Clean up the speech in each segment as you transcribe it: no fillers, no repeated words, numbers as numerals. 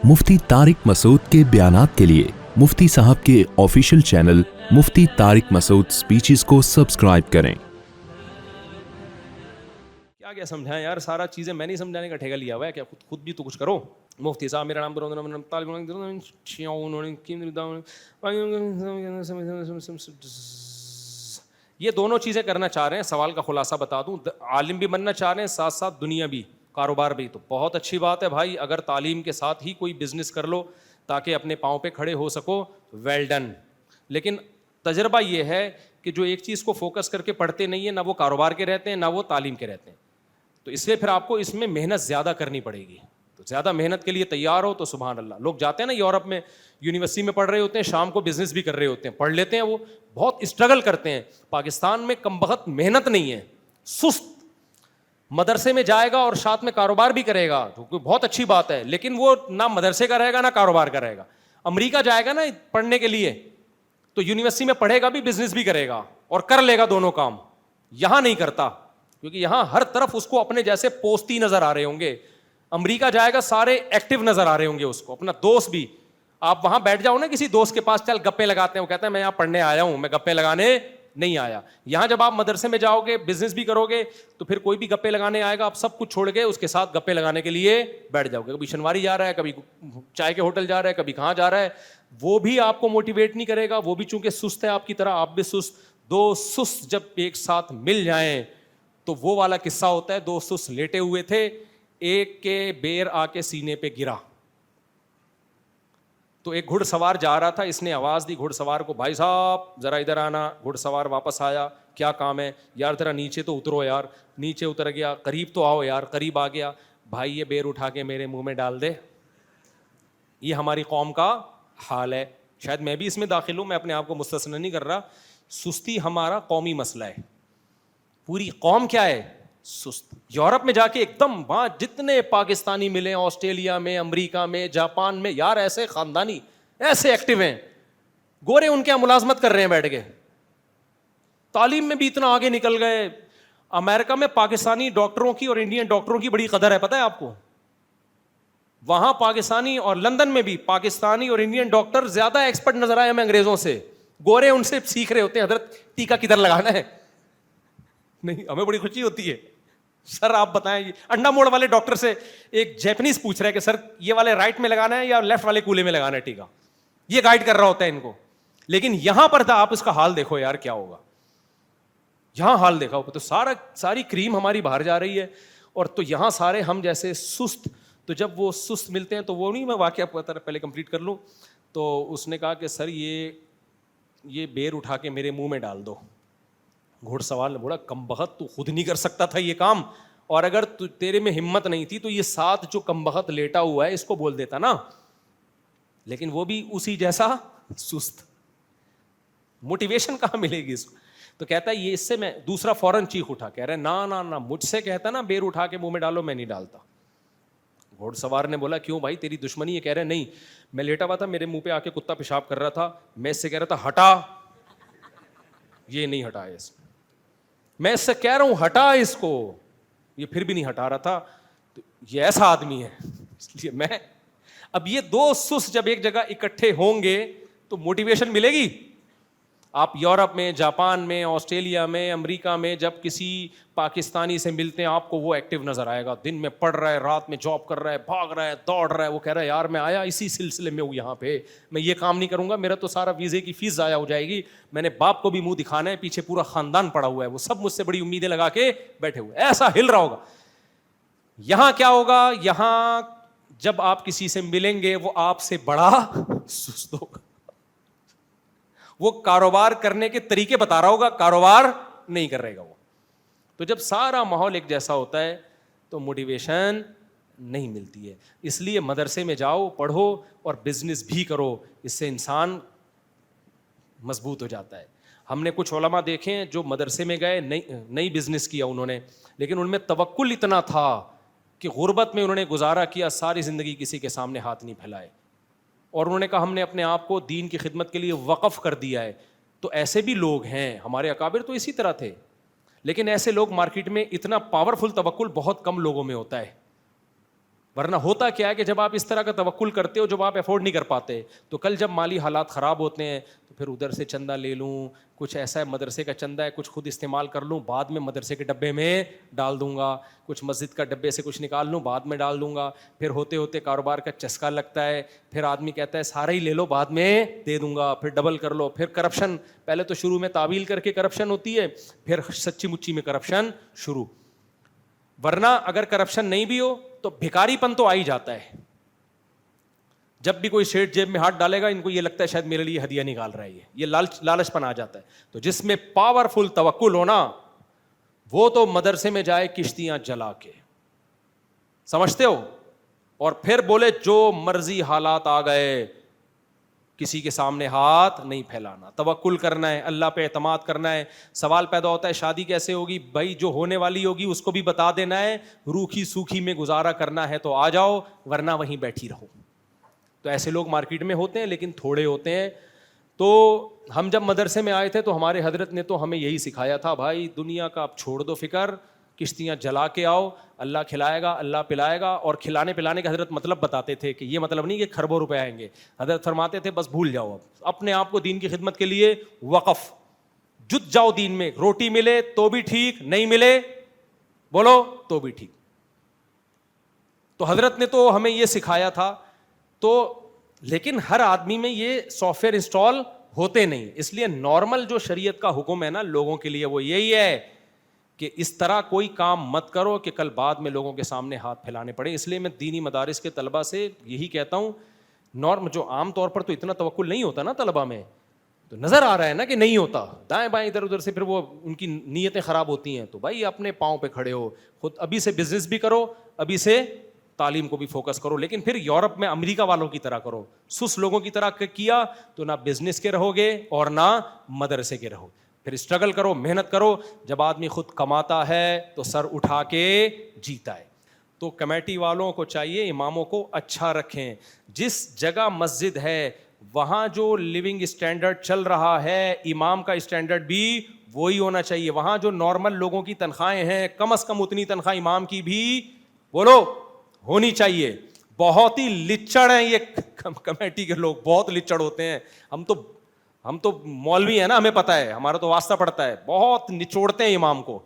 मुफ्ती तारिक मसूद के बयानात के लिए मुफ्ती साहब के ऑफिशियल चैनल मुफ्ती तारिक मसूद स्पीचेस को सब्सक्राइब करें। क्या क्या समझाएं यार, सारा चीज़ें मैं नहीं समझाने का ठेका लिया हुआ है क्या? खुद भी तो कुछ करो। मुफ्ती साहब मेरा नाम ये दोनों चीज़ें करना चाह रहे हैं। सवाल का खुलासा बता दूं, आलिम भी बनना चाह रहे हैं, साथ साथ दुनिया भी, कारोबार भी। तो बहुत अच्छी बात है भाई, अगर तालीम के साथ ही कोई बिजनेस कर लो ताकि अपने पाँव पे खड़े हो सको, वेल डन। लेकिन तजर्बा ये है कि जो एक चीज़ को फोकस करके पढ़ते नहीं है, ना वो कारोबार के रहते हैं ना वो तालीम के रहते हैं। तो इसलिए फिर आपको इसमें मेहनत ज़्यादा करनी पड़ेगी। तो ज़्यादा मेहनत के लिए तैयार हो तो सुभान अल्लाह। लोग जाते हैं ना यूरोप में, यूनिवर्सिटी में पढ़ रहे होते हैं, शाम को बिजनेस भी कर रहे होते हैं, पढ़ लेते हैं, वो बहुत स्ट्रगल करते हैं। पाकिस्तान में कमबख्त मेहनत नहीं है, सुस्त। मदरसे में जाएगा और साथ में कारोबार भी करेगा तो बहुत अच्छी बात है, लेकिन वो ना मदरसे का रहेगा ना कारोबार का रहेगा। अमेरिका जाएगा ना पढ़ने के लिए तो यूनिवर्सिटी में पढ़ेगा भी, बिजनेस भी करेगा और कर लेगा दोनों काम। यहां नहीं करता, क्योंकि यहां हर तरफ उसको अपने जैसे पोस्ती नजर आ रहे होंगे। अमेरिका जाएगा सारे एक्टिव नजर आ रहे होंगे उसको, अपना दोस्त भी। आप वहां बैठ जाओ ना किसी दोस्त के पास, चल गप्पे लगाते हैं, वो कहता है मैं यहां पढ़ने आया हूं, मैं गप्पे लगाने नहीं आया। यहां जब आप मदरसे में जाओगे, बिजनेस भी करोगे, तो फिर कोई भी गप्पे लगाने आएगा, आप सब कुछ छोड़ के उसके साथ गप्पे लगाने के लिए बैठ जाओगे। कभी शनवारी जा रहा है, कभी चाय के होटल जा रहा है, कभी कहां जा रहा है, वो भी आपको मोटिवेट नहीं करेगा। वो भी चूंकि सुस्त है आपकी तरह, आप भी सुस्त। दो सुस्त जब एक साथ मिल जाएं तो वो वाला किस्सा होता है, दो सुस्त लेटे हुए थे, एक के बेर आके सीने पे गिरा। तो एक घुड़सवार जा रहा था, इसने आवाज दी घुड़सवार को, भाई साहब जरा इधर आना। घुड़सवार वापस आया, क्या काम है यार, जरा नीचे तो उतरो यार। नीचे उतर गया, करीब तो आओ यार, करीब आ गया। भाई ये बेर उठा के मेरे मुंह में डाल दे। ये हमारी कौम का हाल है, शायद मैं भी इसमें दाखिल हूं, मैं अपने आप को मुस्तस्ना नहीं कर रहा। सुस्ती हमारा कौमी मसला है, पूरी कौम क्या है, सुस्त। यूरोप में जाके एकदम, वहां जितने पाकिस्तानी मिले, ऑस्ट्रेलिया में, अमेरिका में, जापान में, यार ऐसे खानदानी, ऐसे एक्टिव हैं। गोरे उनके यहां मुलाजमत कर रहे हैं बैठ के, तालीम में भी इतना आगे निकल गए। अमेरिका में पाकिस्तानी डॉक्टरों की और इंडियन डॉक्टरों की बड़ी कदर है, पता है आपको? वहां पाकिस्तानी, और लंदन में भी पाकिस्तानी और इंडियन डॉक्टर ज्यादा एक्सपर्ट नजर आए हमें अंग्रेजों से। गोरे उनसे सीख रहे होते हैं, हजरत टीका किधर लगाना है। नहीं, हमें बड़ी खुशी होती है, सर आप बताएं। अंडा मोड़ वाले डॉक्टर से एक जैपनीज पूछ रहा है कि सर ये वाले राइट में लगाना है या लेफ्ट वाले कूले में लगाना है टीका, ये गाइड कर रहा होता है इनको। लेकिन यहां पर था, आप इसका हाल देखो यार क्या होगा। यहां हाल देखा हो तो सारी क्रीम हमारी बाहर जा रही है, और तो यहां सारे हम जैसे सुस्त। तो जब वो सुस्त मिलते हैं तो वो नहीं, मैं वाकया पहले कंप्लीट कर लूं। तो उसने कहा कि सर ये बेर उठा के मेरे मुंह में डाल दो। घुड़सवार ने बोला, कमबख्त तू खुद नहीं कर सकता था ये काम, और अगर तेरे में हिम्मत नहीं थी तो ये साथ जो कमबख्त लेटा हुआ है इसको बोल देता ना। लेकिन वो भी उसी जैसा सुस्त। मोटिवेशन कहां मिलेगी इसको? तो कहता है ये इससे मैं, दूसरा फौरन चीख उठा, कह रहे ना ना ना, मुझसे कहता ना बेर उठा के मुंह में डालो, मैं नहीं डालता। घोड़सवार ने बोला क्यों भाई, तेरी दुश्मनी है? कह रहे नहीं, मैं लेटा हुआ था, मेरे मुंह पे आके कुत्ता पेशाब कर रहा था, मैं इससे कह रहा था हटा, ये नहीं हटाया इसको। मैं इससे कह रहा हूं हटा इसको, ये फिर भी नहीं हटा रहा था। तो ये ऐसा आदमी है। इसलिए मैं, अब ये दो सुस्त जब एक जगह इकट्ठे होंगे तो मोटिवेशन मिलेगी। आप यूरोप में, जापान में, ऑस्ट्रेलिया में, अमेरिका में जब किसी पाकिस्तानी से मिलते हैं, आपको वो एक्टिव नजर आएगा, दिन में पढ़ रहा है, रात में जॉब कर रहा है, भाग रहा है, दौड़ रहा है। वो कह रहा है यार मैं आया इसी सिलसिले में हूँ यहाँ पे, मैं ये काम नहीं करूंगा, मेरा तो सारा वीजे की फीस जाया हो जाएगी, मैंने बाप को भी मुंह दिखाना है, पीछे पूरा खानदान पड़ा हुआ है, वो सब मुझसे बड़ी उम्मीदें लगा के बैठे हुए, ऐसा हिल रहा होगा। यहां क्या होगा, यहां जब आप किसी से मिलेंगे वो आपसे बड़ा सुस्त होगा, वो कारोबार करने के तरीके बता रहा होगा, कारोबार नहीं कर रहेगा वो। तो जब सारा माहौल एक जैसा होता है तो मोटिवेशन नहीं मिलती है। इसलिए मदरसे में जाओ, पढ़ो और बिजनेस भी करो, इससे इंसान मजबूत हो जाता है। हमने कुछ उलमा देखे हैं जो मदरसे में गए, नई बिजनेस किया उन्होंने, लेकिन उनमें तवक्कुल इतना था कि गुर्बत में उन्होंने गुजारा किया, सारी ज़िंदगी किसी के सामने हाथ नहीं फैलाए, और उन्होंने कहा हमने अपने आप को दीन की खिदमत के लिए वक़फ़ कर दिया है। तो ऐसे भी लोग हैं, हमारे अकाबिर तो इसी तरह थे। लेकिन ऐसे लोग मार्केट में, इतना पावरफुल तवक्कुल बहुत कम लोगों में होता है। ورنہ ہوتا کیا ہے کہ جب آپ اس طرح کا توکل کرتے ہو جب آپ افورڈ نہیں کر پاتے, تو کل جب مالی حالات خراب ہوتے ہیں تو پھر ادھر سے چندہ لے لوں, کچھ ایسا ہے مدرسے کا چندہ ہے کچھ خود استعمال کر لوں, بعد میں مدرسے کے ڈبے میں ڈال دوں گا, کچھ مسجد کا ڈبے سے کچھ نکال لوں بعد میں ڈال دوں گا, پھر ہوتے ہوتے کاروبار کا چسکا لگتا ہے, پھر آدمی کہتا ہے سارا ہی لے لو بعد میں دے دوں گا, پھر ڈبل کر لو, پھر کرپشن, پہلے تو شروع میں تعویل کر کے کرپشن ہوتی ہے, پھر سچی مچی میں کرپشن شروع. ورنہ اگر کرپشن نہیں بھی ہو تو بھکاری پن تو آ ہی جاتا ہے. جب بھی کوئی سیٹ جیب میں ہاتھ ڈالے گا ان کو یہ لگتا ہے شاید میرے لیے ہدیہ نکال رہا ہے, یہ لالچ پن آ جاتا ہے. تو جس میں پاورفل توکل ہونا وہ تو مدرسے میں جائے کشتیاں جلا کے, سمجھتے ہو, اور پھر بولے جو مرضی حالات آ گئے کسی کے سامنے ہاتھ نہیں پھیلانا, توکل کرنا ہے, اللہ پہ اعتماد کرنا ہے. سوال پیدا ہوتا ہے شادی کیسے ہوگی؟ بھائی جو ہونے والی ہوگی اس کو بھی بتا دینا ہے, روکھی سوکھی میں گزارا کرنا ہے تو آ جاؤ ورنہ وہیں بیٹھی رہو. تو ایسے لوگ مارکیٹ میں ہوتے ہیں لیکن تھوڑے ہوتے ہیں. تو ہم جب مدرسے میں آئے تھے تو ہمارے حضرت نے تو ہمیں یہی سکھایا تھا, بھائی دنیا کا اب چھوڑ دو فکر, کشتیاں جلا کے آؤ, اللہ کھلائے گا اللہ پلائے گا. اور کھلانے پلانے کا حضرت مطلب بتاتے تھے کہ یہ مطلب نہیں کہ کھربوں روپے آئیں گے, حضرت فرماتے تھے بس بھول جاؤ, اب اپنے آپ کو دین کی خدمت کے لیے وقف, جت جاؤ دین میں, روٹی ملے تو بھی ٹھیک, نہیں ملے بولو تو بھی ٹھیک. تو حضرت نے تو ہمیں یہ سکھایا تھا. تو لیکن ہر آدمی میں یہ سافٹ ویئر انسٹال ہوتے نہیں, اس لیے نارمل جو شریعت کا حکم ہے نا لوگوں کے لیے وہ یہی ہے کہ اس طرح کوئی کام مت کرو کہ کل بعد میں لوگوں کے سامنے ہاتھ پھیلانے پڑے. اس لیے میں دینی مدارس کے طلبہ سے یہی کہتا ہوں, نارم جو عام طور پر تو اتنا توکل نہیں ہوتا نا طلبہ میں, تو نظر آ رہا ہے نا کہ نہیں ہوتا, دائیں بائیں ادھر ادھر سے پھر وہ ان کی نیتیں خراب ہوتی ہیں. تو بھائی اپنے پاؤں پہ کھڑے ہو, خود ابھی سے بزنس بھی کرو, ابھی سے تعلیم کو بھی فوکس کرو, لیکن پھر یورپ میں امریکہ والوں کی طرح کرو. سس لوگوں کی طرح کیا تو نہ بزنس کے رہو گے اور نہ مدرسے کے رہو. پھر اسٹرگل کرو, محنت کرو. جب آدمی خود کماتا ہے تو سر اٹھا کے جیتا ہے. تو کمیٹی والوں کو چاہیے اماموں کو اچھا رکھیں. جس جگہ مسجد ہے وہاں جو لیونگ اسٹینڈرڈ چل رہا ہے امام کا اسٹینڈرڈ بھی وہی ہونا چاہیے. وہاں جو نارمل لوگوں کی تنخواہیں ہیں کم از کم اتنی تنخواہ امام کی بھی بولو ہونی چاہیے. بہت ہی لچڑ ہیں یہ کمیٹی کے لوگ, بہت لچڑ ہوتے ہیں. ہم تو مولوی ہیں نا, ہمیں پتہ ہے, ہمارا تو واسطہ پڑتا ہے, بہت نچوڑتے ہیں امام کو.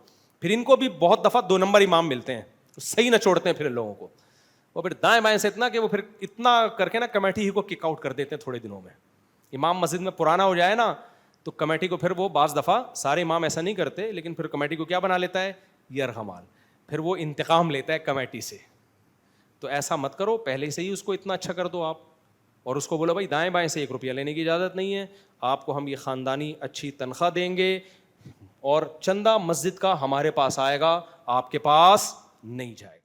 پھر ان کو بھی بہت دفعہ 2 نمبر امام ملتے ہیں, صحیح نچوڑتے ہیں پھر ان لوگوں کو. وہ پھر دائیں بائیں سے اتنا کہ وہ پھر اتنا کر کے نا کمیٹی ہی کو کک آؤٹ کر دیتے ہیں تھوڑے دنوں میں. امام مسجد میں پرانا ہو جائے نا تو کمیٹی کو پھر وہ بعض دفعہ, سارے امام ایسا نہیں کرتے لیکن پھر کمیٹی کو کیا بنا لیتا ہے, یرغمال, پھر وہ انتقام لیتا ہے کمیٹی سے. تو ایسا مت کرو, پہلے سے ہی اس کو اتنا اچھا کر دو آپ, اور اس کو بولو بھائی دائیں بائیں سے 1 روپیہ لینے کی اجازت نہیں ہے, آپ کو ہم یہ خاندانی اچھی تنخواہ دیں گے اور چندہ مسجد کا ہمارے پاس آئے گا, آپ کے پاس نہیں جائے گا.